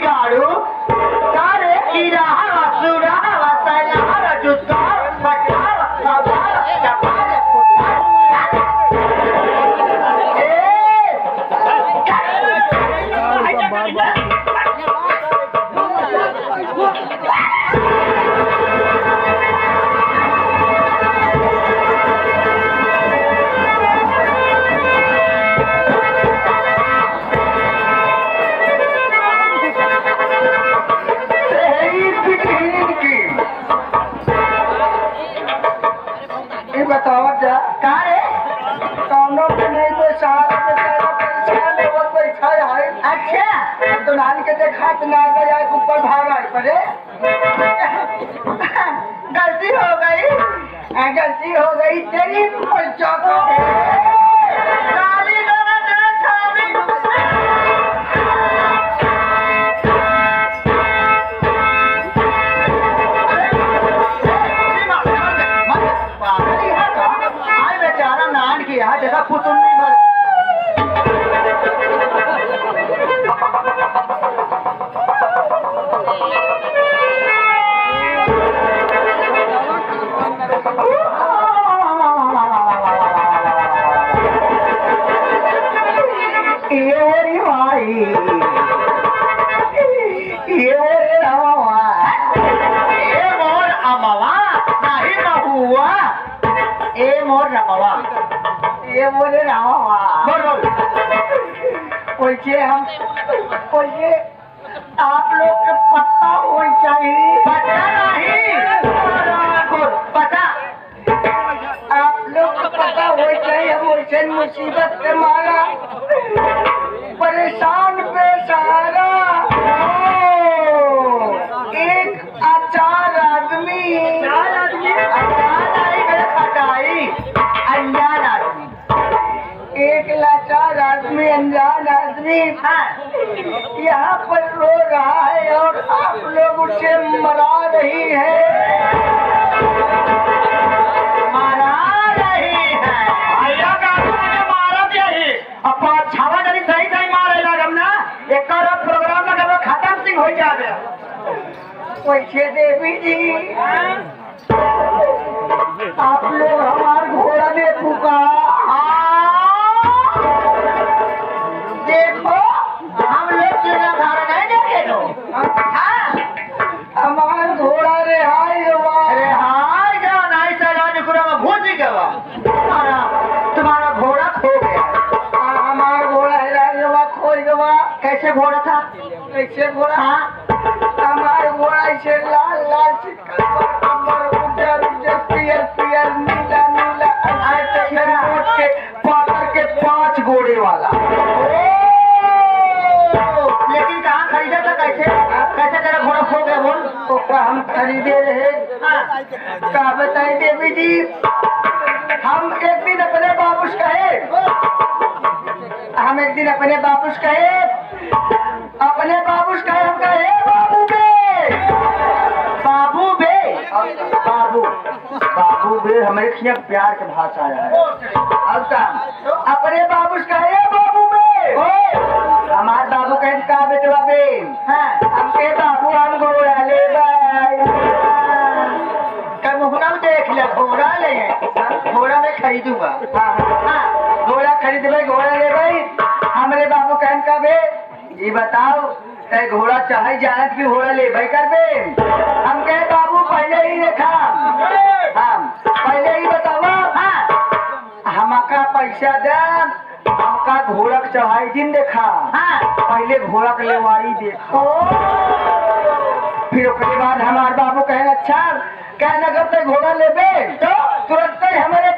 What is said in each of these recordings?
गाड़ू सारे कीड़ा सुरा वसला जुत्ता पट्टा ऊपर भागा पड़े गलती हो गई तेरी बेचारा नान किया जैसा पुतुल नहीं भर ये बोले रामा बोल बोलिए आप लोग के पता होना चाहिए पता नहीं पता आप लोग को पता होना चाहिए हम वैसे मुसीबत के मारा परेशान बेसहारा एक अचार आदमी अनजान आदमी एक लाचार आदमी अनजान आदमी यहाँ पर रो रहा है और आप लोग उसे मरा रही है छावा जरी सही सही मारे लगम ना एक प्रोग्राम लगा खत्म सिंह हो जावे वैसे देवी जी आप लोग हमारे घोड़ा ने पुकारा देखो हम लोग घर नहीं देखे लो हमारा घोड़ा रिहाई रिहाई क्या नहीं सजा में भूज गया तुम्हारा घोड़ा खो गया हमारा घोड़ा हिरा खो गया कैसे घोड़ा था कैसे घोड़ा हमारा घोड़ा ऐसे लाल लाल पियर नीला नीला के 5 घोड़े वाला लेकिन कहाँ खरीदा था कैसे तेरा घोड़ा खो गया बोल हम खरीदे रहे क्या बताए देवी जी हम एक दिन अपने बाबूस कहे हम कहे बाबू बे हमारे खिया प्यार के भाषा आया है अब अपने बाबू कहे बाबू बे हमारे बाबू कहे का बेटवा बे हम के बाबू हम घोड़ा ले भाई घोड़ा देख ले घोड़ा में खरीदूंगा घोड़ा खरीद भाई घोड़ा ले भाई हमारे बाबू कहन का बे ये बताओ ते घोड़ा चाहे जानत की घोड़ा ले भाई कर बे हम कहे बाबू पहले ही देखा हम पहले ही बतावा हमका पैसा दे हमका घोड़ा चढ़ाई दिन देखा पहले घोड़ा के लेवाई देखो फिर उसके बाद हमारे बाबू कहे अच्छा क्या नगर ते घोड़ा लेबे तो तुरंत ही हमारे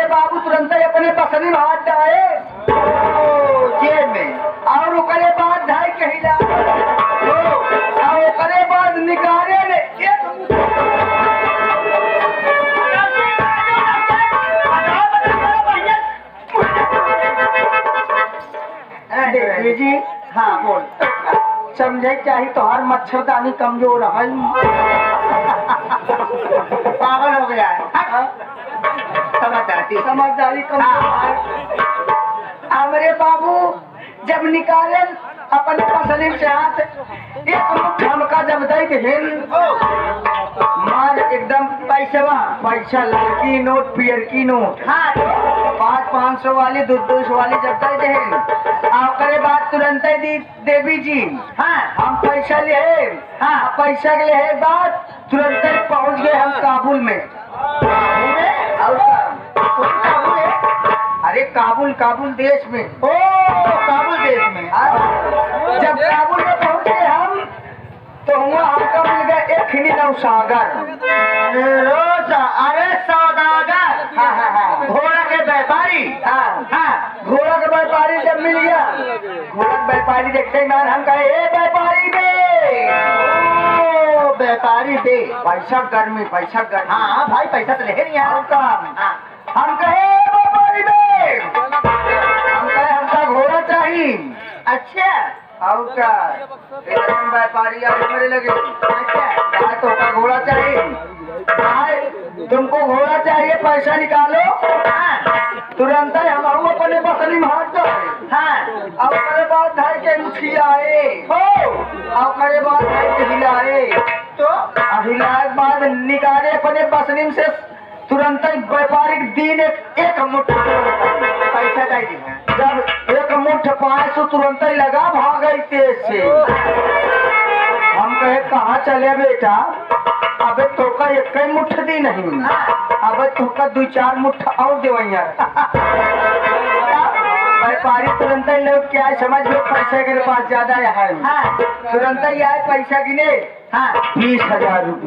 बाबू तुरंत ही अपने बसनी में हाथ डाले जेब में और उसके बाद ढाई कहिला और उसके बाद निकाले ने जी हाँ बोल समझे चाहिए तो हर मच्छरदानी कमजोर है पागल हो गया है समझदारी कमजोर है हमारे बाबू जब निकाले अपने पसलीम से हाथ एक मुट्ठ हमका जब दई देहिन मार एकदम पैसा लड़की नोट पियर की नोट हाँ 500 वाली 200 वाली जब दई देहिन आखिरी बात तुरंत ही दी देवी जी हाँ हम पैसा लिए हाँ पैसा के लिए बात तुरंत ही पहुंच गए हम काबुल में और काबुल है? अरे काबुल देश में ओ काबुल देश में जब काबुल में पहुंचे हम तो वहाँ हमको मिल गया एक हिनी नौसागर अरे सौदागर हाँ घोड़ा के व्यापारी हाँ घोड़ा का व्यापारी जब मिल गया घोड़ा का व्यापारी देखते ही मान हम कहे ए व्यापारी दे ओ व्यापारी दे पैसा गर्मी हाँ भाई पैसा तो ले नहीं और यार काम हम कहे "ए, व्यापारी दे हम कहे हमका घोड़ा चाहिए अच्छा और क्या एकदम व्यापारी आगे मेरे लगे भाई तो का घोड़ा चाहिए भाई तुमको घोड़ा चाहिए पैसा निकालो तुरंत ही हम अपने बकरी में हाथ जाए हाँ अब मेरे बाद भाई के खिलाए हो अब मेरे बाद भाई के हिलाए तो हिलाए के बाद निकाले अपने बसनीम से तुरंत ही व्यापारिक दिन एक मुट्ठ पैसा चाहिए जब एक मुट्ठ पाए तो तुरंत ही लगा भाग गई तेज से हम कहे कहाँ चले बेटा अबे तोका एक ही मुट्ठ दी नहीं अबे तोका 2-4 मुट्ठ और देवैया व्यापारी तुरंत ही लोग क्या है, समझ लो पैसे के पास ज्यादा है हाँ तुरंत ही आए पैसा गिने हाँ 20,000 रुपये